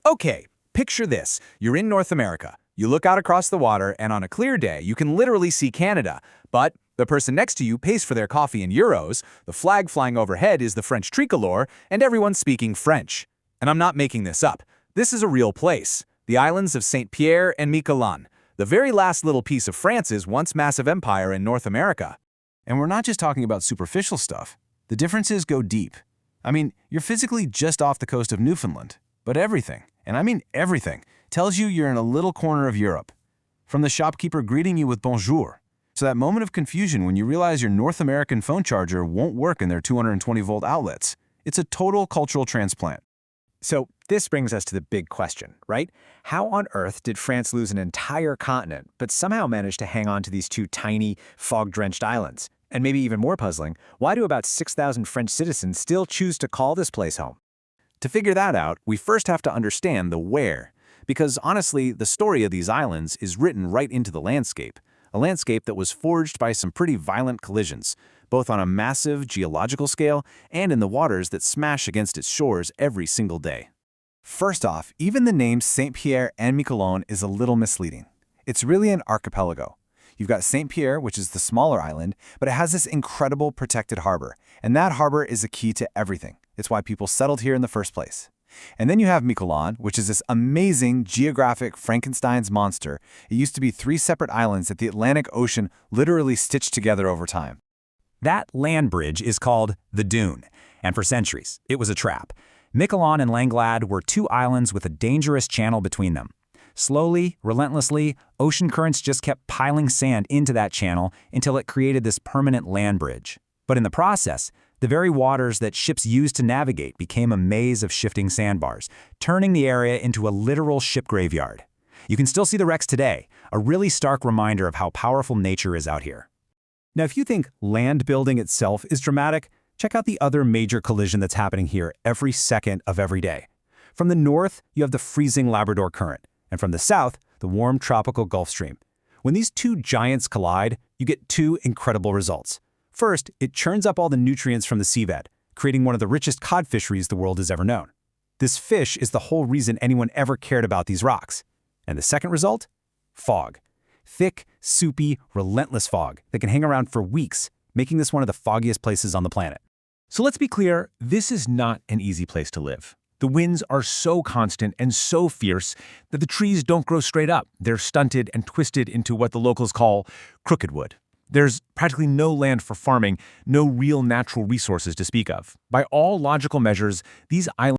Okay, picture this. You're in North America. You look out across the water, and on a clear day, you can literally see Canada. But the person next to you pays for their coffee in euros, the flag flying overhead is the French tricolor, and everyone's speaking French. And I'm not making this up. This is a real place. The islands of Saint Pierre and Miquelon, the very last little piece of France's once massive empire in North America. And we're not just talking about superficial stuff. The differences go deep. I mean, you're physically just off the coast of Newfoundland, but everything, and I mean everything, tells you you're in a little corner of Europe. From the shopkeeper greeting you with bonjour, to that moment of confusion when you realize your North American phone charger won't work in their 220-volt outlets. It's a total cultural transplant. So this brings us to the big question, right? How on earth did France lose an entire continent, but somehow manage to hang on to these two tiny, fog-drenched islands? And maybe even more puzzling, why do about 6,000 French citizens still choose to call this place home? To figure that out, we first have to understand the where. Because honestly, the story of these islands is written right into the landscape. A landscape that was forged by some pretty violent collisions, both on a massive geological scale and in the waters that smash against its shores every single day. First off, even the name Saint Pierre and Miquelon is a little misleading. It's really an archipelago. You've got Saint Pierre, which is the smaller island, but it has this incredible protected harbor, and that harbor is the key to everything. It's why people settled here in the first place. And then you have Miquelon, which is this amazing geographic Frankenstein's monster. It used to be 3 separate islands that the Atlantic Ocean literally stitched together over time. That land bridge is called the Dune, and for centuries, it was a trap. Miquelon and Langlade were 2 islands with a dangerous channel between them. Slowly, relentlessly, ocean currents just kept piling sand into that channel until it created this permanent land bridge. But in the process, the very waters that ships used to navigate became a maze of shifting sandbars, turning the area into a literal ship graveyard. You can still see the wrecks today, a really stark reminder of how powerful nature is out here. Now, if you think land building itself is dramatic, check out the other major collision that's happening here every second of every day. From the north, you have the freezing Labrador Current, and from the south, the warm tropical Gulf Stream. When these 2 giants collide, you get 2 incredible results. First, it churns up all the nutrients from the seabed, creating one of the richest cod fisheries the world has ever known. This fish is the whole reason anyone ever cared about these rocks. And the second result? Fog. Thick, soupy, relentless fog that can hang around for weeks, making this one of the foggiest places on the planet. So let's be clear, this is not an easy place to live. The winds are so constant and so fierce that the trees don't grow straight up. They're stunted and twisted into what the locals call crooked wood. There's practically no land for farming, no real natural resources to speak of. By all logical measures, these islands